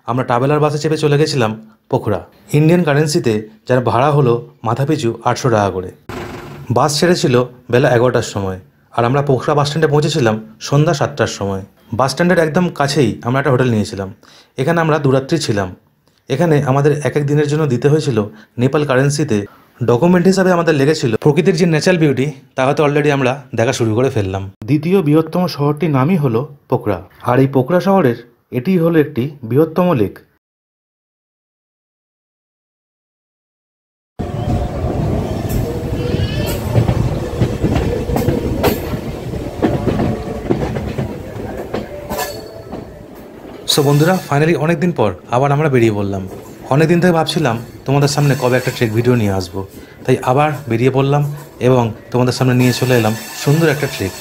আমরা ট্রাভেলার বাসে চেপে চলে গেছিলাম পোখরা। ইন্ডিয়ান কারেন্সিতে যার ভাড়া হলো মাথাপিছু 800 টাকা করে। বাস ছেড়েছিল বেলা 11টার সময়, আর আমরা পোখরা বাস স্ট্যান্ডে পৌঁছেছিলাম সন্ধ্যা 7টার সময়। বাস স্ট্যান্ডের একদম কাছেই আমরা একটা হোটেল নিয়েছিলাম। এখানে আমরা দুরাত্রি ছিলাম। এখানে আমাদের এক এক দিনের জন্য দিতে হয়েছিল নেপাল কারেন্সিতে। ডকুমেন্ট হিসাবে আমাদের লেগেছিল প্রকৃতির যে ন্যাচারাল বিউটি, তা হয়তো অলরেডি আমরা দেখা শুরু করে ফেললাম। দ্বিতীয় বৃহত্তম শহরটির নামই হলো পোখরা, আর এই পোখরা শহরের এটিই হলো একটি বৃহত্তম লেক। সো বন্ধুরা, ফাইনালি অনেক দিন পর আবার আমরা বেরিয়ে পড়লাম। অনেক দিন থেকে ভাবছিলাম তোমাদের সামনে কবে একটা ট্রেক ভিডিও নিয়ে আসবো, তাই আবার বেরিয়ে পড়লাম এবং তোমাদের সামনে নিয়ে চলে এলাম সুন্দর একটা ট্রেক।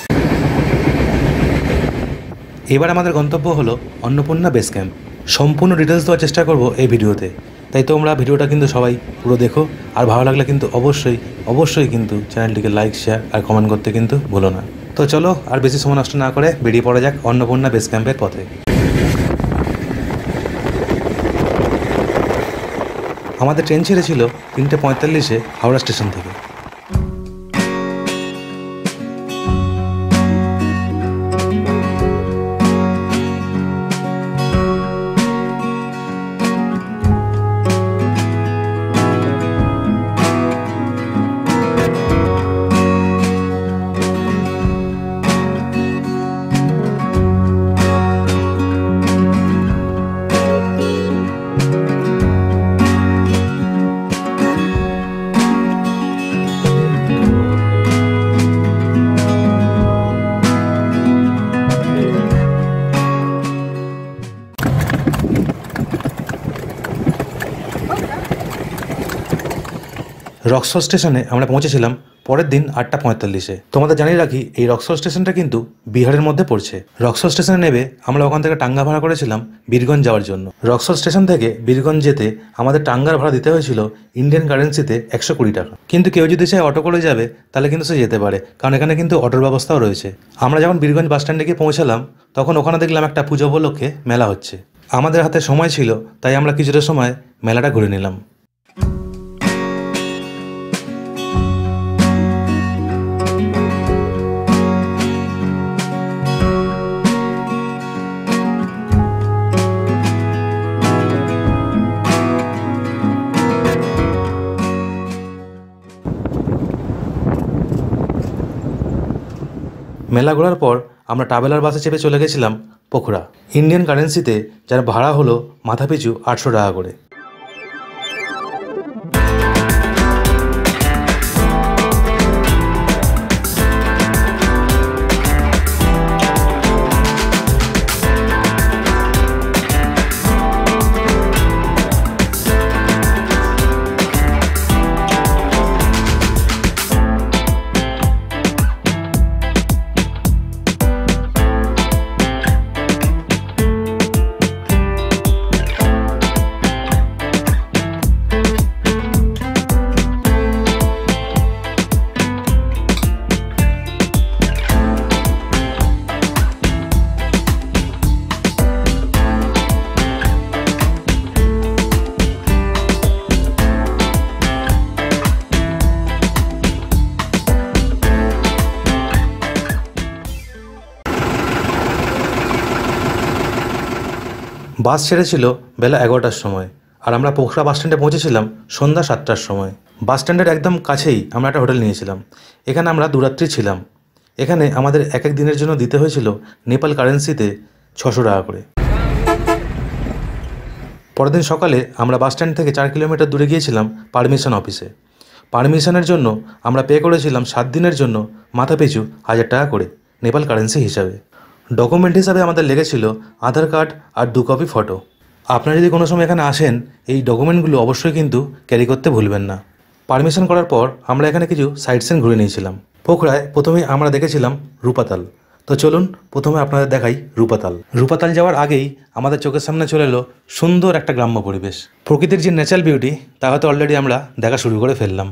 এবার আমাদের গন্তব্য হলো অন্নপূর্ণা বেস ক্যাম্প। সম্পূর্ণ ডিটেলস দেওয়ার চেষ্টা করব এই ভিডিওতে, তাই তোমরা ভিডিওটা কিন্তু সবাই পুরো দেখো। আর ভালো লাগলে কিন্তু অবশ্যই কিন্তু চ্যানেলটিকে লাইক, শেয়ার আর কমেন্ট করতে কিন্তু ভুলো না। তো চলো আর বেশি সময় নষ্ট না করে বেরিয়ে পড়া যাক অন্নপূর্ণা বেস ক্যাম্পের পথে। আমাদের ট্রেন ছেড়েছিল 3:45-এ হাওড়া স্টেশন থেকে। রক্সর স্টেশনে আমরা পৌঁছেছিলাম পরের দিন 8:45-এ। তোমাদের জানিয়ে রাখি, এই রক্সর স্টেশনটা কিন্তু বিহারের মধ্যে পড়ছে। রক্সর স্টেশনে নেবে আমরা ওখান থেকে টাঙ্গা ভাড়া করেছিলাম বীরগঞ্জ যাওয়ার জন্য। রক্সর স্টেশন থেকে বীরগঞ্জ যেতে আমাদের টাঙ্গার ভাড়া দিতে হয়েছিল ইন্ডিয়ান কারেন্সিতে 120 টাকা। কিন্তু কেউ যদি চায় অটো করে যাবে তাহলে কিন্তু সে যেতে পারে, কারণ এখানে কিন্তু অটোর ব্যবস্থাও রয়েছে। আমরা যখন বীরগঞ্জ বাস স্ট্যান্ডে গিয়ে পৌঁছালাম তখন ওখানে দেখলাম একটা পুজো উপলক্ষে মেলা হচ্ছে। আমাদের হাতে সময় ছিল, তাই আমরা কিছুটা সময় মেলাটা ঘুরে নিলাম। মেলা ঘোরার পর আমরা ট্রাভেলার বাসে চেপে চলে গেছিলাম পোখরা। ইন্ডিয়ান কারেন্সিতে যার ভাড়া হলো মাথাপিছু 800 টাকা করে। বাস ছেড়েছিল বেলা 11টার সময়, আর আমরা পোখরা বাস স্ট্যান্ডে পৌঁছেছিলাম সন্ধ্যা 7টার সময়। বাস স্ট্যান্ডের একদম কাছেই আমরা একটা হোটেল নিয়েছিলাম। এখানে আমরা দুরাত্রি ছিলাম। এখানে আমাদের এক এক দিনের জন্য দিতে হয়েছিল নেপাল কারেন্সিতে 600 টাকা করে। পরের দিন সকালে আমরা বাস স্ট্যান্ড থেকে 4 কিলোমিটার দূরে গিয়েছিলাম পারমিশন অফিসে। পারমিশনের জন্য আমরা পে করেছিলাম 7 দিনের জন্য মাথাপিছু 1000 টাকা করে নেপাল কারেন্সি হিসাবে। ডকুমেন্ট হিসাবে আমাদের লেগেছিল আধার কার্ড আর 2 কপি ফটো। আপনারা যদি কোনো সময় এখানে আসেন এই ডকুমেন্টগুলো অবশ্যই কিন্তু ক্যারি করতে ভুলবেন না। পারমিশন করার পর আমরা এখানে কিছু সাইট সিন ঘুরে নিয়েছিলাম। পোখরায় প্রথমেই আমরা দেখেছিলাম রূপাতাল। তো চলুন প্রথমে আপনাদের দেখাই রূপাতাল। রূপাতাল যাওয়ার আগেই আমাদের চোখের সামনে চলে এলো সুন্দর একটা গ্রাম্য পরিবেশ। প্রকৃতির যে ন্যাচারাল বিউটি তা হয়তো অলরেডি আমরা দেখা শুরু করে ফেললাম।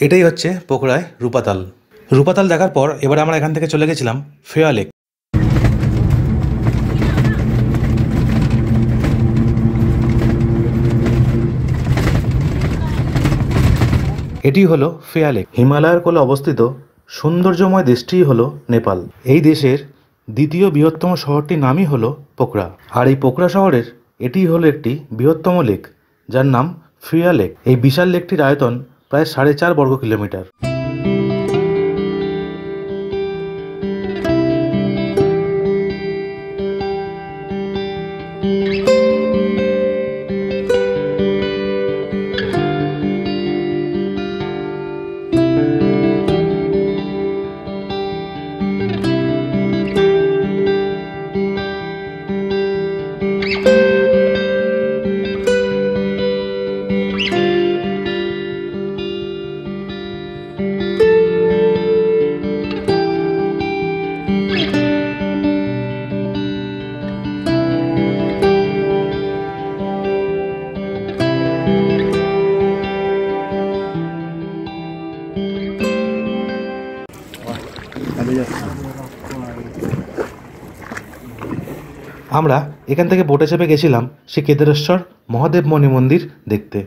এটাই হচ্ছে পোখরায় রূপাতাল। রূপাতাল দেখার পর এবারে আমরা এখান থেকে চলে গেছিলাম ফেয়া লেক। এটি হলো ফেয়া লেক। হিমালয়ের কোলে অবস্থিত সৌন্দর্যময় দেশটিই হলো নেপাল। এই দেশের দ্বিতীয় বৃহত্তম শহরটির নামই হলো পোখরা। আর এই পোখরা শহরের এটিই হলো একটি বৃহত্তম লেক, যার নাম ফেয়া লেক। এই বিশাল লেকটির আয়তন প্রায় 4.5 বর্গ কিলোমিটার। আমরা এখান থেকে বোটে চেপে গেছিলাম শ্রী কেদারেশ্বর মহাদেব মণি মন্দির দেখতে।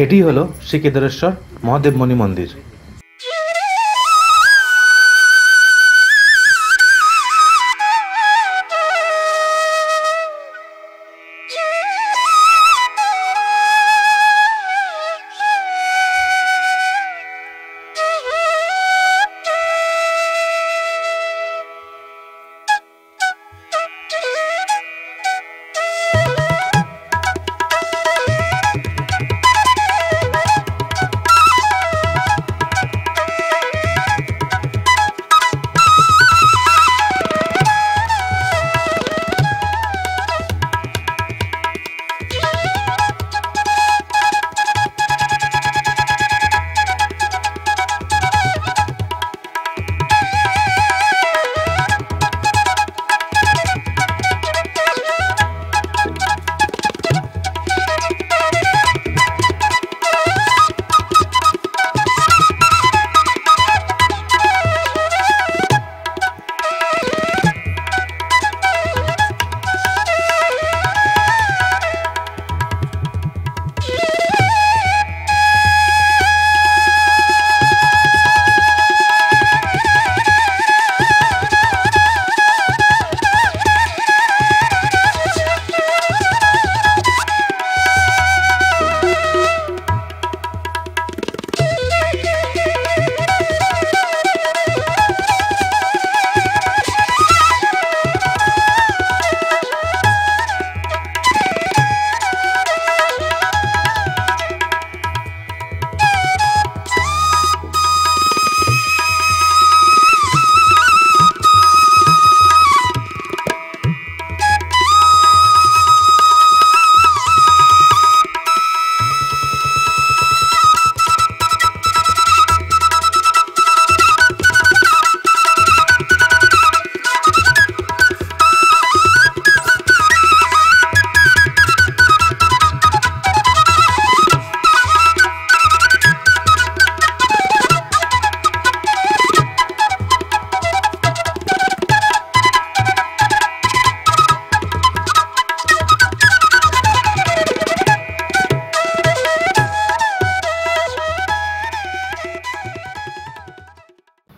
এটি হলো শ্রী কেদারেশ্বর মহাদেব মণি মন্দির।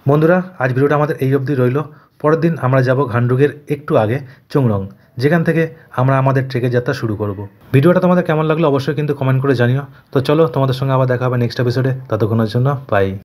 বন্ধুরা, আজ ভিডিওটা আমাদের এই অবধি রইল। পরের দিন আমরা যাব ঘান্ডুগের একটু আগে চংরং, যেখান থেকে আমরা আমাদের ট্রেকের যাত্রা শুরু করব। ভিডিওটা তোমাদের কেমন লাগলো অবশ্যই কিন্তু কমেন্ট করে জানিও। তো চলো, তোমাদের সঙ্গে আবার দেখা হবে নেক্সট এপিসোডে। ততক্ষণের জন্য বাই।